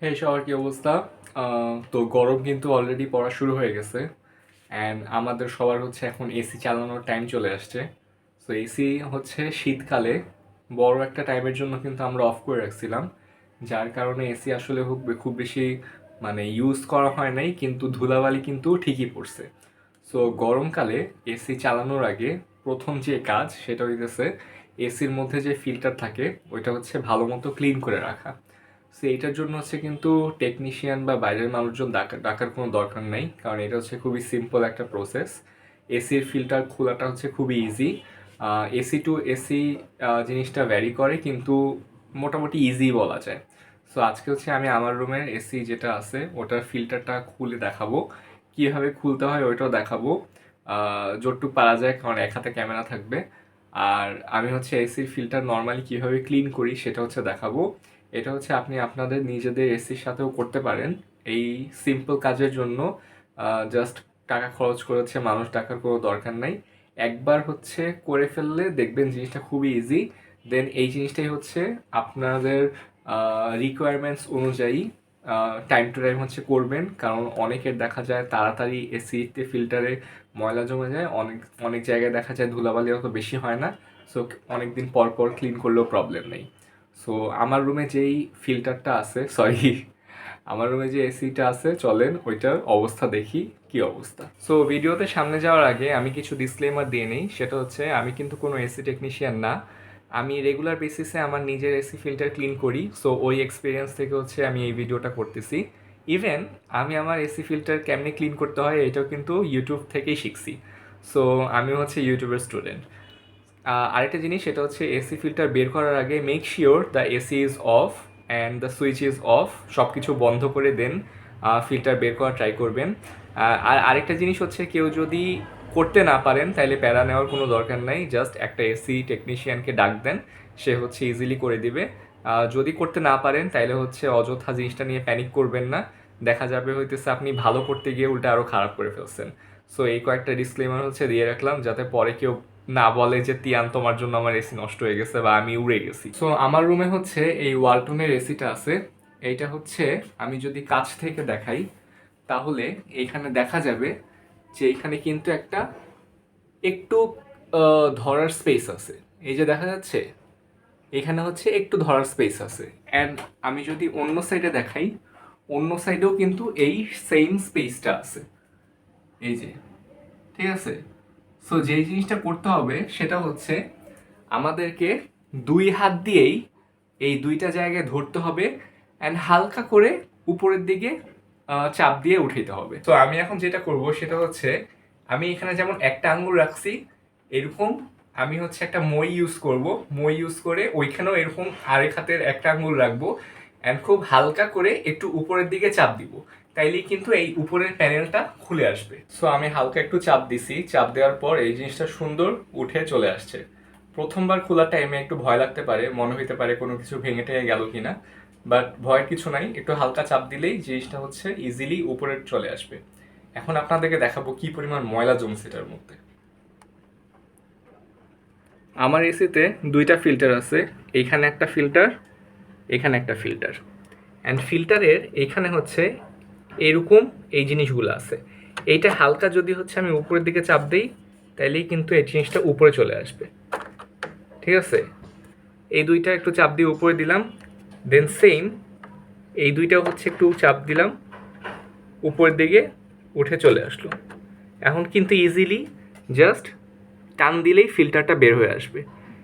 হে সবার কি অবস্থা? তো গরম কিন্তু অলরেডি পড়া শুরু হয়ে গেছে অ্যান্ড আমাদের সবার হচ্ছে এখন এসি চালানোর টাইম চলে আসছে। তো এসি হচ্ছে শীতকালে বড় একটা টাইমের জন্য কিন্তু আমরা অফ করে রাখছিলাম, যার কারণে এসি আসলে খুব খুব বেশি মানে ইউজ করা হয় নাই, কিন্তু ধুলাবালি কিন্তু ঠিকই পড়ছে। সো গরমকালে এসি চালানোর আগে প্রথম যে কাজ সেটা হইতেছে এসির মধ্যে যে ফিল্টার থাকে ওইটা হচ্ছে ভালো মতো ক্লিন করে রাখা। সো এইটার জন্য হচ্ছে কিন্তু টেকনিশিয়ান বা বাইরের মানুষজন ডাকার কোনো দরকার নেই, কারণ এটা হচ্ছে খুবই সিম্পল একটা প্রসেস। এসির ফিল্টার খোলাটা হচ্ছে খুবই ইজি। এসি টু এসি জিনিসটা ভ্যারি করে, কিন্তু মোটামুটি ইজি বলা যায়। সো আজকে হচ্ছে আমি আমার রুমের এসি যেটা আছে ওটার ফিল্টারটা খুলে দেখাবো, কীভাবে খুলতে হয় ওইটাও দেখাবো যতটুকু পারা যায়, কারণ এক হাতে ক্যামেরা থাকবে। আর আমি হচ্ছে এসির ফিল্টার নর্মালি কীভাবে ক্লিন করি সেটা হচ্ছে দেখাবো। এটা হচ্ছে আপনি আপনাদের নিজেদের এসির সাথেও করতে পারেন। এই সিম্পল কাজের জন্য জাস্ট টাকা খরচ করেছে মানুষ ডাকার কোনো দরকার নাই। একবার হচ্ছে করে ফেললে দেখবেন জিনিসটা খুবই ইজি। দেন এই জিনিসটাই হচ্ছে আপনাদের রিকোয়ারমেন্টস অনুযায়ী টাইম টু টাইম হচ্ছে করবেন, কারণ অনেকের দেখা যায় তাড়াতাড়ি এসিতে ফিল্টারে ময়লা জমে যায়, অনেক অনেক জায়গায় দেখা যায় ধুলাবালি অত বেশি হয় না। সো অনেক দিন পর পর ক্লিন করলেও প্রবলেম নেই। সো আমার রুমে যেই ফিল্টারটা আছে, সরি, আমার রুমে যে এসিটা আছে চলেন ওইটার অবস্থা দেখি কি অবস্থা। সো ভিডিওতে সামনে যাওয়ার আগে আমি কিছু ডিসক্লেমার দিয়ে নিই, সেটা হচ্ছে আমি কিন্তু কোনো এসি টেকনিশিয়ান না। আমি রেগুলার বেসিসে আমার নিজের এসি ফিল্টার ক্লিন করি, সো ওই এক্সপিরিয়েন্স থেকে হচ্ছে আমি এই ভিডিওটা করতেছি। ইভেন আমি আমার এসি ফিল্টার কেমনে ক্লিন করতে হয় এটাও কিন্তু ইউটিউব থেকেই শিখছি। সো আমি হচ্ছে ইউটিউবের স্টুডেন্ট। আরেকটা জিনিস সেটা হচ্ছে এসি ফিল্টার বের করার আগে make sure the AC is of and the switch is of, সব কিছু বন্ধ করে দেন ফিল্টার বের করার ট্রাই করবেন। আর আরেকটা জিনিস হচ্ছে কেউ যদি করতে না পারেন তাহলে প্যারা নেওয়ার কোনো দরকার নাই, জাস্ট একটা এসি টেকনিশিয়ানকে ডাক দেন, সে হচ্ছে ইজিলি করে দিবে। যদি করতে না পারেন তাহলে হচ্ছে অযথা জিনিসটা নিয়ে প্যানিক করবেন না, দেখা যাবে হইতেছে আপনি ভালো করতে গিয়ে উল্টা আরও খারাপ করে ফেলছেন। সো এই কয়েকটা ডিসক্লেমার হচ্ছে দিয়ে রাখলাম, যাতে পরে কেউ না বলে যে তিয়ান তোমার জন্য আমার এসি নষ্ট হয়ে গেছে বা আমি উড়ে গেছি। সো আমার রুমে হচ্ছে এই ওয়ালটনের এসিটা আছে। এইটা হচ্ছে আমি যদি কাছ থেকে দেখাই তাহলে এইখানে দেখা যাবে যে এখানে কিন্তু একটা একটু ধরার স্পেস আছে। এই যে দেখা যাচ্ছে এখানে হচ্ছে একটু ধরার স্পেস আছে। অ্যান্ড আমি যদি অন্য সাইডে দেখাই, অন্য সাইডেও কিন্তু এই সেম স্পেসটা আছে, এই যে, ঠিক আছে। সো যেই জিনিসটা করতে হবে সেটা হচ্ছে আমাদেরকে দুই হাত দিয়েই এই দুইটা জায়গায় ধরতে হবে অ্যান্ড হালকা করে উপরের দিকে চাপ দিয়ে উঠাইতে হবে। তো আমি এখন যেটা করব সেটা হচ্ছে আমি এখানে যেমন একটা আঙ্গুল রাখছি, এরকম আমি হচ্ছে একটা মই ইউজ করব। মই ইউজ করে ওইখানেও এরকম আরেক হাতের একটা আঙ্গুল রাখবো অ্যান্ড খুব হালকা করে একটু উপরের দিকে চাপ দিব, তাইলেই কিন্তু এই উপরের প্যানেলটা খুলে আসবে। সো আমি হালকা একটু চাপ দিছি, চাপ দেওয়ার পর এই জিনিসটা সুন্দর উঠে চলে আসছে। প্রথমবার খোলার টাইমে একটু ভয় লাগতে পারে, মনে হইতে পারে কোনো কিছু ভেঙে টেঙে গেল কিনা, বাট ভয়ের কিছু নাই, একটু হালকা চাপ দিলেই জিনিসটা হচ্ছে ইজিলি উপরে চলে আসবে। এখন আপনাদেরকে দেখাবো কি পরিমাণ ময়লা জমছে এটার মধ্যে। আমার এসিতে দুইটা ফিল্টার আছে, এইখানে একটা ফিল্টার, এখানে একটা ফিল্টার। অ্যান্ড ফিল্টারের এখানে হচ্ছে এরকম এই জিনিসগুলো আছে। এইটা হালকা যদি হচ্ছে আমি উপরের দিকে চাপ দিই তাইলেই কিন্তু এই জিনিসটা উপরে চলে আসবে, ঠিক আছে। এই দুইটা একটু চাপ দিয়ে উপরে দিলাম, দেন সেম এই দুইটাও হচ্ছে একটু চাপ দিলাম, উপরের দিকে উঠে চলে আসলো। এখন কিন্তু ইজিলি জাস্ট টান দিলেই ফিল্টারটা বের হয়ে আসবে।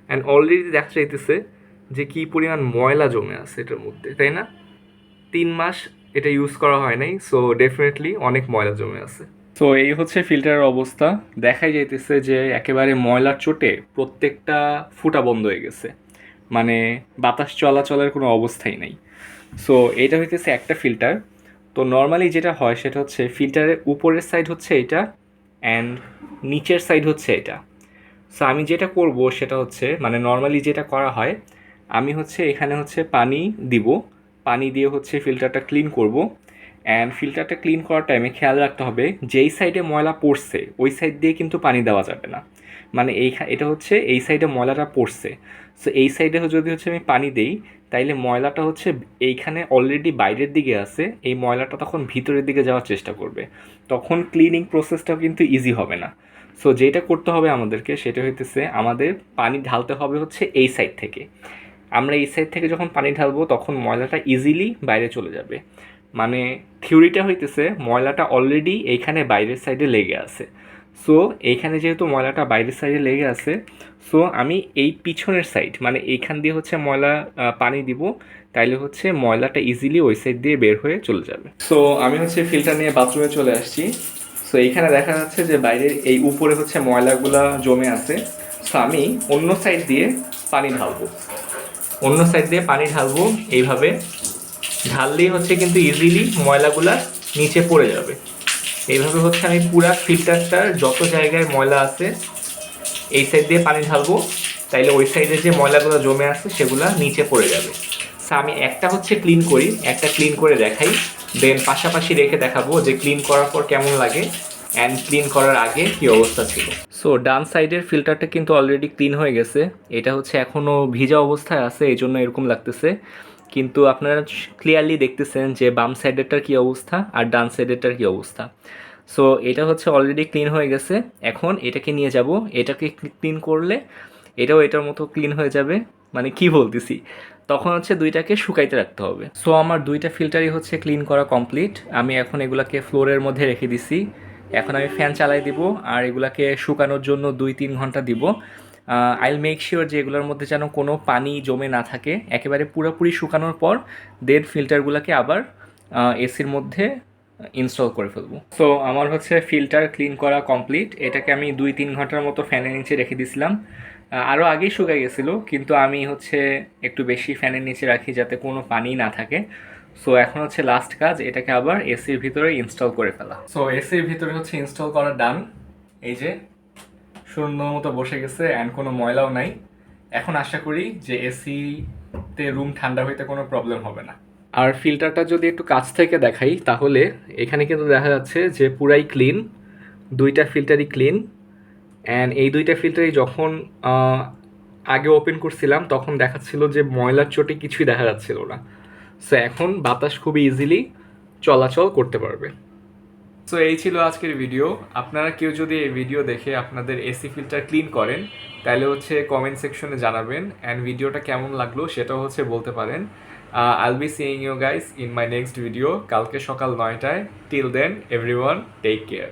অ্যান্ড অলরেডি দেখা যাইতেছে যে কী পরিমাণ ময়লা জমে আছে এটার মধ্যে, তাই না? 3 মাস এটা ইউজ করা হয় নাই, সো ডেফিনেটলি অনেক ময়লা জমে আছে। তো এই হচ্ছে ফিল্টারের অবস্থা। দেখাই যাইতেছে যে একেবারে ময়লার চোটে প্রত্যেকটা ফুটা বন্ধ হয়ে গেছে, মানে বাতাস চলাচলের কোনো অবস্থাই নাই। সো এটা হইতেছে একটা ফিল্টার। তো নর্মালি যেটা হয় সেটা হচ্ছে ফিল্টারের উপরের সাইড হচ্ছে এটা অ্যান্ড নিচের সাইড হচ্ছে এটা। সো আমি যেটা করব সেটা হচ্ছে মানে নর্মালি যেটা করা হয়, আমি হচ্ছে এখানে হচ্ছে পানি দিব, পানি দিয়ে হচ্ছে ফিল্টারটা ক্লিন করব। অ্যান্ড ফিল্টারটা ক্লিন করার টাইমে খেয়াল রাখতে হবে যেই সাইডে ময়লা পড়ছে ওই সাইড দিয়ে কিন্তু পানি দেওয়া যাবে না। মানে এটা হচ্ছে এই সাইডে ময়লাটা পড়ছে, সো এই সাইডে যদি হচ্ছে আমি পানি দিই তাইলে ময়লাটা হচ্ছে এইখানে অলরেডি বাইরের দিকে আছে, এই ময়লাটা তখন ভিতরের দিকে যাওয়ার চেষ্টা করবে, তখন ক্লিনিং প্রসেসটাও কিন্তু ইজি হবে না। সো যেটা করতে হবে আমাদেরকে সেটা হইতেছে আমাদের পানি ঢালতে হবে হচ্ছে এই সাইড থেকে। আমরা এই সাইড থেকে যখন পানি ঢালবো তখন ময়লাটা ইজিলি বাইরে চলে যাবে। মানে থিওরিটা হইতেছে ময়লাটা অলরেডি এইখানে বাইরের সাইডে লেগে আছে। সো এইখানে যেহেতু ময়লাটা বাইরের সাইডে লেগে আছে, সো আমি এই পিছনের সাইড মানে এইখান দিয়ে হচ্ছে ময়লা পানি দিব, তাইলে হচ্ছে ময়লাটা ইজিলি ওই সাইড দিয়ে বের হয়ে চলে যাবে। সো আমি হচ্ছে ফিল্টার নিয়ে বাথরুমে চলে আসছি। সো এইখানে দেখা যাচ্ছে যে বাইরের এই উপরে হচ্ছে ময়লাগুলা জমে আছে। সো আমি অন্য সাইড দিয়ে পানি ঢালবো, এইভাবে ঢাললেই হচ্ছে কিন্তু ইজিলি ময়লাগুলা নিচে পড়ে যাবে। এইভাবে হচ্ছে আমি পুরা ফিল্টারটার যত জায়গায় ময়লা আছে এই সাইড দিয়ে পানি ঢালবো, তাইলে ওই সাইডে যে ময়লাগুলো জমে আছে সেগুলো নিচে পড়ে যাবে। সো আমি একটা হচ্ছে ক্লিন করি, একটা ক্লিন করে দেখাই, দেন পাশাপাশি রেখে দেখাবো যে ক্লিন করার পর কেমন লাগে অ্যান্ড ক্লিন করার আগে কী অবস্থা ছিল। সো ডান সাইডের ফিল্টারটা কিন্তু অলরেডি ক্লিন হয়ে গেছে, এটা হচ্ছে এখনও ভিজা অবস্থায় আছে, এই জন্য এরকম লাগতেছে। কিন্তু আপনারা ক্লিয়ারলি দেখতেছেন যে বাম সাইডেরটার কী অবস্থা আর ডান সাইডেরটার কী অবস্থা। সো এটা হচ্ছে অলরেডি ক্লিন হয়ে গেছে। এখন এটাকে নিয়ে যাব, এটাকে ক্লিন করলে এটাও এটার মতো ক্লিন হয়ে যাবে। মানে কি বলতেছি, তখন হচ্ছে দুইটাকে শুকাইতে রাখতে হবে। সো আমার দুইটা ফিল্টারই হচ্ছে ক্লিন করা কমপ্লিট। আমি এখন এগুলাকে ফ্লোরের মধ্যে রেখে দিছি। এখন আমি ফ্যান চালাই দিব আর এগুলাকে শুকানোর জন্য 2-3 ঘন্টা দিব। আইল মেক শিওর যে এগুলোর মধ্যে যেন কোনো পানি জমে না থাকে। একেবারে পুরোপুরি শুকানোর পর দেন ফিল্টারগুলোকে আবার এসির মধ্যে ইনস্টল করে ফেলবো। সো আমার হচ্ছে ফিল্টার ক্লিন করা কমপ্লিট। এটাকে আমি 2-3 ঘন্টার মতো ফ্যানের নিচে রেখে দিয়েছিলাম। আরও আগেই শুকাই গেছিলো, কিন্তু আমি হচ্ছে একটু বেশি ফ্যানের নিচে রাখি যাতে কোনো পানি না থাকে। সো এখন হচ্ছে লাস্ট কাজ, এটাকে আবার এসির ভিতরে ইনস্টল করে ফেলা। সো এসির ভিতরে হচ্ছে ইনস্টল করা ডান। এই যে সুন্দর মতো বসে গেছে অ্যান্ড কোনো ময়লাও নাই। এখন আশা করি যে এসিতে রুম ঠান্ডা হইতে কোনো প্রবলেম হবে না। আর ফিল্টারটা যদি একটু কাছ থেকে দেখাই তাহলে এখানে কিন্তু দেখা যাচ্ছে যে পুরাই ক্লিন, দুইটা ফিল্টারই ক্লিন। অ্যান্ড এই দুইটা ফিল্টারই যখন আগে ওপেন করছিলাম তখন দেখাচ্ছিল যে ময়লার চোটে কিছুই দেখা যাচ্ছিল না। সো এখন বাতাস খুবই ইজিলি চলাচল করতে পারবে। সো এই ছিল আজকের ভিডিও। আপনারা কেউ যদি এই ভিডিও দেখে আপনাদের এসি ফিল্টার ক্লিন করেন তাহলে হচ্ছে কমেন্ট সেকশনে জানাবেন, অ্যান্ড ভিডিওটা কেমন লাগলো সেটাও হচ্ছে বলতে পারেন। I'll be seeing you guys in my next video কালকে সকাল 9টায়। Till then everyone take care.